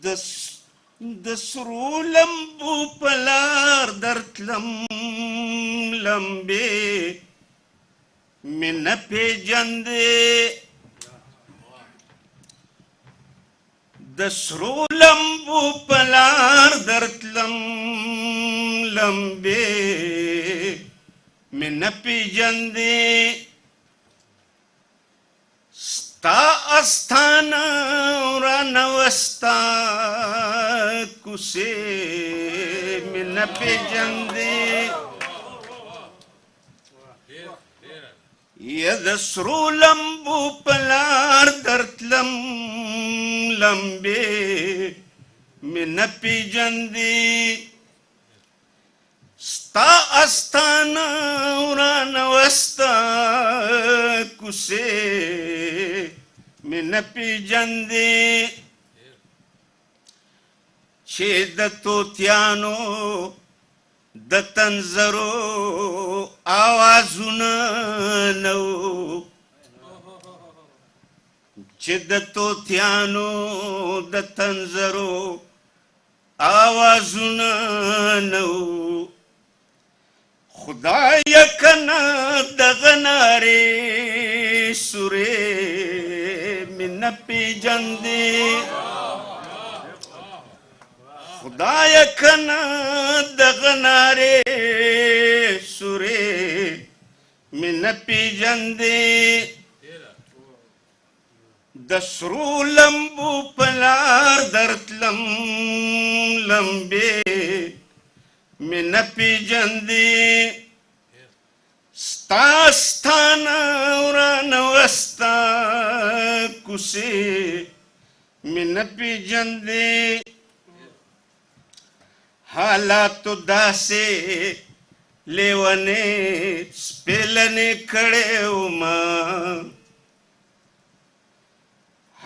د سرو لمبو پلار درتلم لمبې مې نه پېژندې د سرو لمبو پلار درتلم لمبې مې نه پېژندې ستا استانه ورانوستا کوڅې مې نه پېژندې یا د سرو لمبو پلار درتلم لمبې مې نه پېژندې ستا استانه ورانوستا کوڅې مې نه پېژندې چې د طوطیانو د تنظرو آوازونه نه وو چې د طوطیانو د تنظرو آوازونه نه وو خدایه کنه دغه نارې سورې مې نه پېژندې خدایه کنه دغه نارې سورې مې نه پېژندې د سرو لمبو پلار درتلم لمبې مې نه پېژندې ستا ستانه ورانوستا کوڅې مې نه پېژندې حالاتو داسې لیونې سپېلنې کړې ومه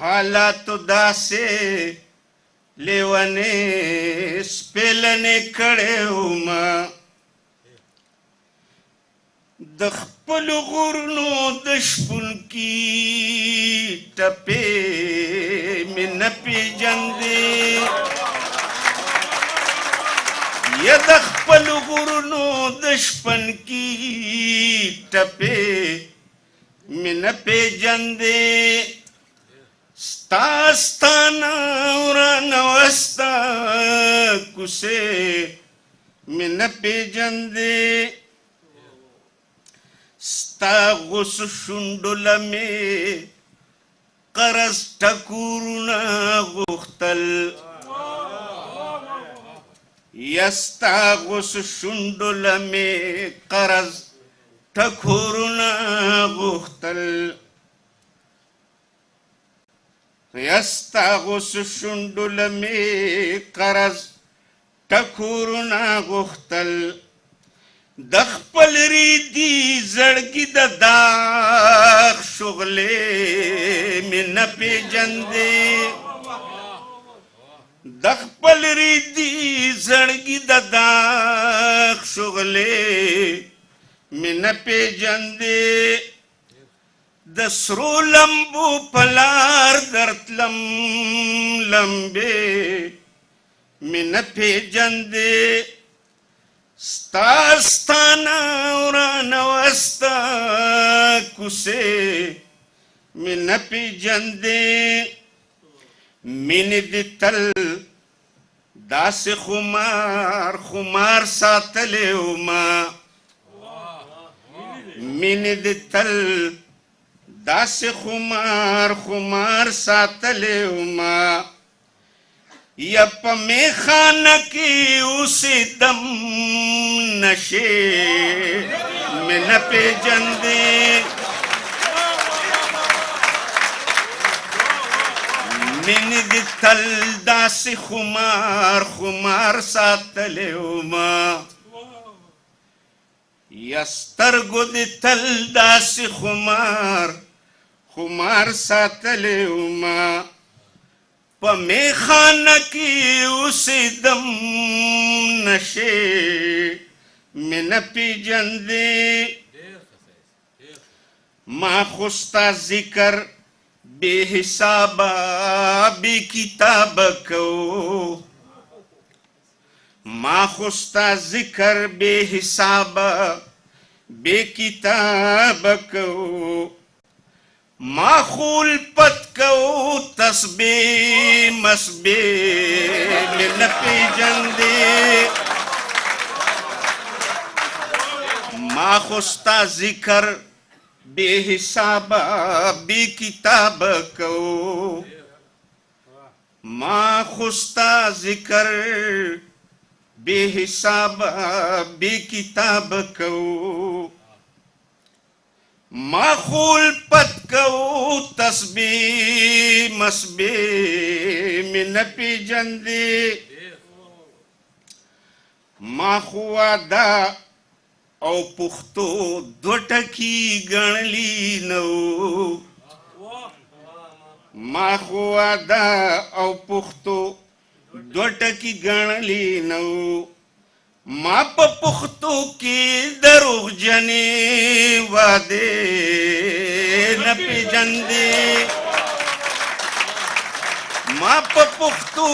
حالاتو داسې لیونې سپېلنې کړې ومه د خپلو غرونو د شپونکي ټپې مې نه پېژندې یا د خپلو غرونو د شپونکي ټپې مې نه پېژندې ستا ستانه ورانوستا کوڅې مې نه پېژندې ستا غوسو شونډو لمې قرض ټکورونه غوښتل یا ستا غوسو شونډو لمې قرض ټکورونه غوښتل یا ستا غوسو شونډو لمې قرض ټکورونه غوښتل د خپل ریدي زړګي د داغ شغلې مې نه پېژندې د خپل ریدي زړګي د داغ شغلې مې نه پېژندې د سرو لمبو پلار درتلم لمبې مې نه پېژندې ستا ستانه ورانوستا کوڅې مې نه پېژندې مینې دې تل داسې خمار ساتلې ومه مینې دې تل داسې خمار ساتلې ومه یا په میخانه کې اوسېدم نشې مې نه پېژندې مینې دې تل داسې خمار ساتلې ومه یا سترګو دې تل داسې خمار ساتلې ومه په میخانه کې اوسېدم نشې مې نه پېژندې ما خو ستا ذکر بے حساب بے کتاب کو ما خوستا ذکر بے حساب بے کتاب کو ما خول پت کو تسبیح مسبیح میں نہ پیجندے ما خوستا ذکر بے حساب بے کتاب کو ما خوستا ذکر بے حساب بے کتاب کو ما خول پت کو تسبیح مسبیح میں نہ پیجندے ما خوادا او پختو دوٹکی گنلی نو ما خوادا او پختو دوٹکی گنلی نو ما پا پختو کی دروغ جنی وادے نہ پیجندے ما پا پختو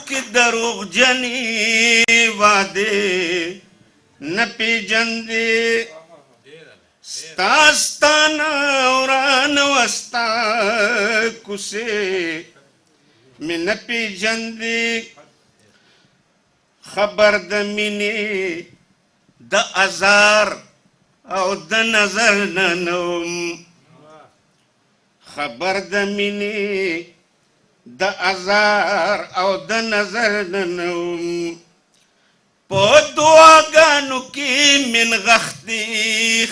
کی دروغ جنی وادے نہ پیجندے ستاستانا اوران وستا کسے میں نہ پیجندے خبر د مینې د ازار او د نظر نه نوم خبر د مینې د ازار او د نظر نه نوم په دعاګانو کې من غختې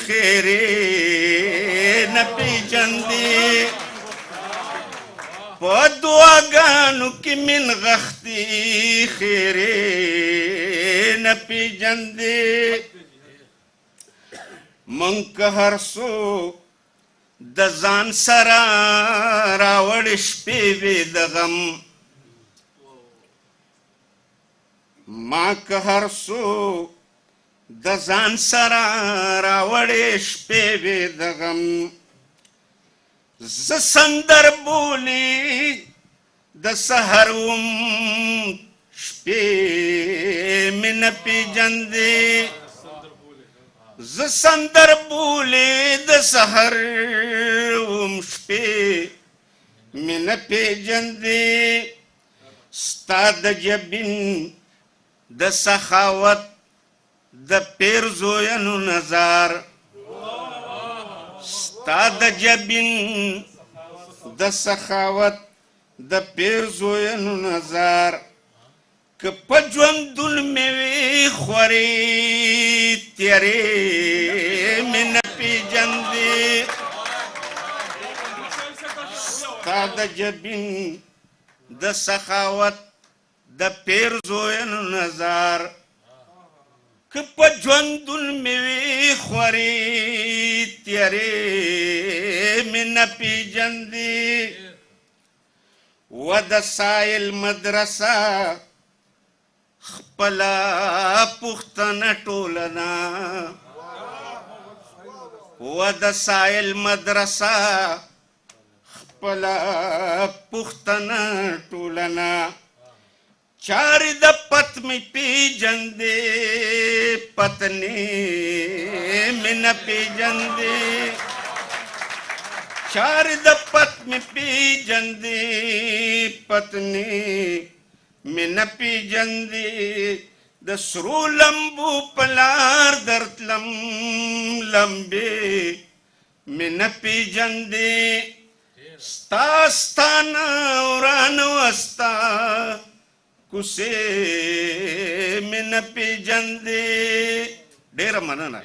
خیرې نه پیژندې په دعاګانو کې من غختې خیرې نه پیژندې موږ که هر څو د ځان سره راوړې شپې وې د غم ما که هر څو د ځان سره راوړې شپې وې د غم ز سندر بولی د سحر وم شپې مې نه پیژندې ز سندر بولی د سحر وم شپې مې نه پیژندې ستا د جبین د سخاوت د پیر زوینو نظر ستا د جبین د سخاوت د پیر زوینو نظر که په ژوندون مې وي خورې تیرې مې نه پیژندې ستا د جبین د سخاوت د پیر زوینو نظر که په ژوندون مې وي خورې تیرې مې نه پیژندې و د سایل مدرسه خپله پوښتنه ټوله ده و د سایل مدرسه خپله پوښتنه ټوله ده چارې د پت مې پیژندې پتنې مې نه پیژندې چارې د پت مې پیژندې پتنې مې نه پیژندې د سرو لمبو په لار درتلم لمبې مې نه پیژندې ستا ستانه وران وستا کوڅې مې نه پیژندې ډېره مننه